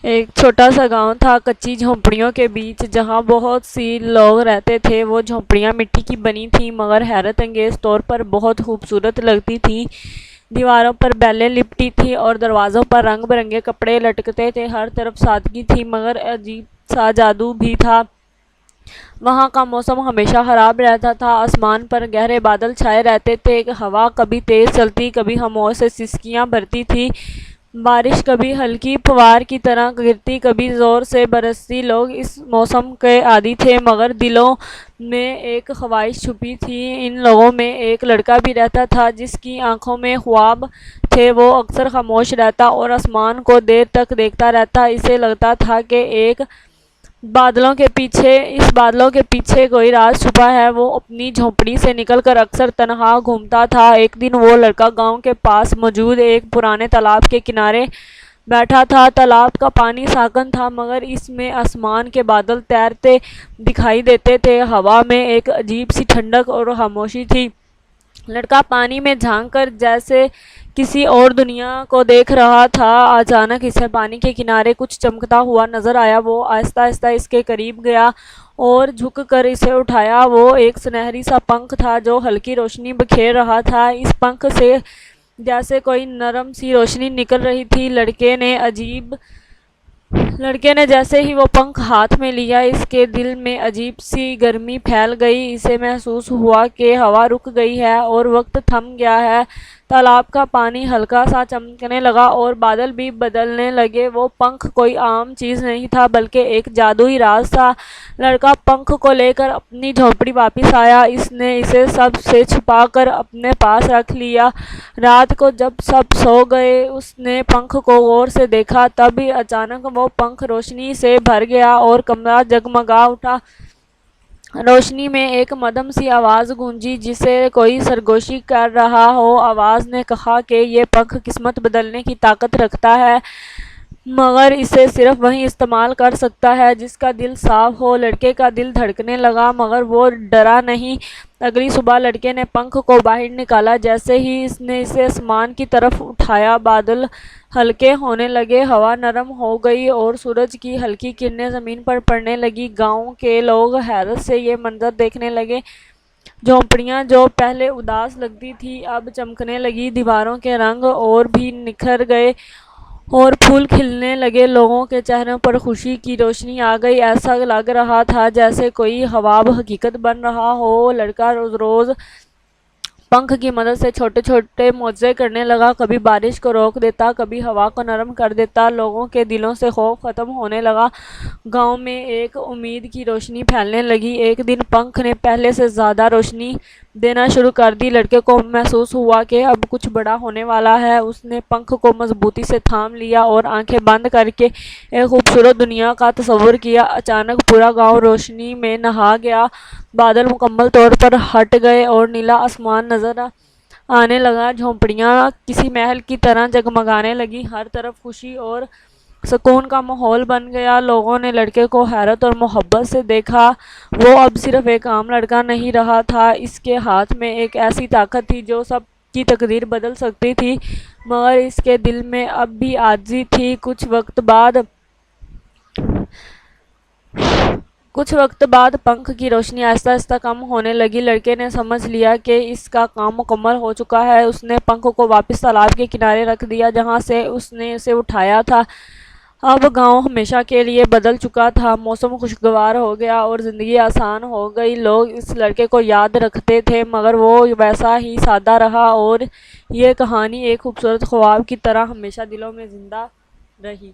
ایک چھوٹا سا گاؤں تھا کچی جھونپڑیوں کے بیچ، جہاں بہت سی لوگ رہتے تھے۔ وہ جھونپڑیاں مٹی کی بنی تھیں مگر حیرت انگیز طور پر بہت خوبصورت لگتی تھیں۔ دیواروں پر بیلیں لپٹی تھیں اور دروازوں پر رنگ برنگے کپڑے لٹکتے تھے۔ ہر طرف سادگی تھی مگر عجیب سا جادو بھی تھا۔ وہاں کا موسم ہمیشہ خراب رہتا تھا۔ آسمان پر گہرے بادل چھائے رہتے تھے۔ ہوا کبھی تیز چلتی، کبھی خاموش سے سسکیاں بھرتی تھی۔ بارش کبھی ہلکی پھوار کی طرح گرتی، کبھی زور سے برستی۔ لوگ اس موسم کے عادی تھے مگر دلوں میں ایک خواہش چھپی تھی۔ ان لوگوں میں ایک لڑکا بھی رہتا تھا جس کی آنکھوں میں خواب تھے۔ وہ اکثر خاموش رہتا اور آسمان کو دیر تک دیکھتا رہتا۔ اسے لگتا تھا کہ اس بادلوں کے پیچھے کوئی راز چھپا ہے۔ وہ اپنی جھونپڑی سے نکل کر اکثر تنہا گھومتا تھا۔ ایک دن وہ لڑکا گاؤں کے پاس موجود ایک پرانے تالاب کے کنارے بیٹھا تھا۔ تالاب کا پانی ساکن تھا مگر اس میں آسمان کے بادل تیرتے دکھائی دیتے تھے۔ ہوا میں ایک عجیب سی ٹھنڈک اور خاموشی تھی۔ لڑکا پانی میں جھانک کر جیسے کسی اور دنیا کو دیکھ رہا تھا۔ اچانک اسے پانی کے کنارے کچھ چمکتا ہوا نظر آیا۔ وہ آہستہ آہستہ اس کے قریب گیا اور جھک کر اسے اٹھایا۔ وہ ایک سنہری سا پنکھ تھا جو ہلکی روشنی بکھیر رہا تھا۔ اس پنکھ سے جیسے کوئی نرم سی روشنی نکل رہی تھی۔ لڑکے نے جیسے ہی وہ پنکھ ہاتھ میں لیا، اس کے دل میں عجیب سی گرمی پھیل گئی۔ اسے محسوس ہوا کہ ہوا رک گئی ہے اور وقت تھم گیا ہے۔ تالاب کا پانی ہلکا سا چمکنے لگا اور بادل بھی بدلنے لگے۔ وہ پنکھ کوئی عام چیز نہیں تھا بلکہ ایک جادوئی راز تھا۔ لڑکا پنکھ کو لے کر اپنی جھونپڑی واپس آیا۔ اس نے اسے سب سے چھپا کر اپنے پاس رکھ لیا۔ رات کو جب سب سو گئے، اس نے پنکھ کو غور سے دیکھا۔ تبھی اچانک وہ پنکھ روشنی سے بھر گیا اور کمرہ جگمگا اٹھا۔ روشنی میں ایک مدھم سی آواز گونجی جیسے کوئی سرگوشی کر رہا ہو۔ آواز نے کہا کہ یہ پنکھ قسمت بدلنے کی طاقت رکھتا ہے مگر اسے صرف وہی استعمال کر سکتا ہے جس کا دل صاف ہو۔ لڑکے کا دل دھڑکنے لگا مگر وہ ڈرا نہیں۔ اگلی صبح لڑکے نے پنکھ کو باہر نکالا۔ جیسے ہی اس نے اسے آسمان کی طرف اٹھایا، بادل ہلکے ہونے لگے، ہوا نرم ہو گئی اور سورج کی ہلکی کرنیں زمین پر پڑنے لگیں۔ گاؤں کے لوگ حیرت سے یہ منظر دیکھنے لگے۔ جھونپڑیاں جو پہلے اداس لگتی تھیں اب چمکنے لگیں، دیواروں کے رنگ اور بھی نکھر گئے اور پھول کھلنے لگے۔ لوگوں کے چہروں پر خوشی کی روشنی آ گئی۔ ایسا لگ رہا تھا جیسے کوئی خواب حقیقت بن رہا ہو۔ لڑکا روز روز پنکھ کی مدد سے چھوٹے چھوٹے معجزے کرنے لگا۔ کبھی بارش کو روک دیتا، کبھی ہوا کو نرم کر دیتا۔ لوگوں کے دلوں سے خوف ختم ہونے لگا۔ گاؤں میں ایک امید کی روشنی پھیلنے لگی۔ ایک دن پنکھ نے پہلے سے زیادہ روشنی دینا شروع کر دی۔ لڑکے کو محسوس ہوا کہ اب کچھ بڑا ہونے والا ہے۔ اس نے پنکھ کو مضبوطی سے تھام لیا اور آنکھیں بند کر کے ایک خوبصورت دنیا کا تصور کیا۔ اچانک پورا گاؤں روشنی میں نہا گیا۔ بادل مکمل طور پر ہٹ گئے اور نیلا آسمان نظر آنے لگا۔ جھونپڑیاں کسی محل کی طرح جگمگانے لگیں۔ ہر طرف خوشی اور سکون کا ماحول بن گیا۔ لوگوں نے لڑکے کو حیرت اور محبت سے دیکھا۔ وہ اب صرف ایک عام لڑکا نہیں رہا تھا، اس کے ہاتھ میں ایک ایسی طاقت تھی جو سب کی تقدیر بدل سکتی تھی مگر اس کے دل میں اب بھی عاجزی تھی۔ کچھ وقت بعد پنکھ کی روشنی آہستہ آہستہ کم ہونے لگی۔ لڑکے نے سمجھ لیا کہ اس کا کام مکمل ہو چکا ہے۔ اس نے پنکھ کو واپس تالاب کے کنارے رکھ دیا جہاں سے اس نے اسے اٹھایا تھا۔ اب گاؤں ہمیشہ کے لیے بدل چکا تھا۔ موسم خوشگوار ہو گیا اور زندگی آسان ہو گئی۔ لوگ اس لڑکے کو یاد رکھتے تھے مگر وہ ویسا ہی سادہ رہا اور یہ کہانی ایک خوبصورت خواب کی طرح ہمیشہ دلوں میں زندہ رہی۔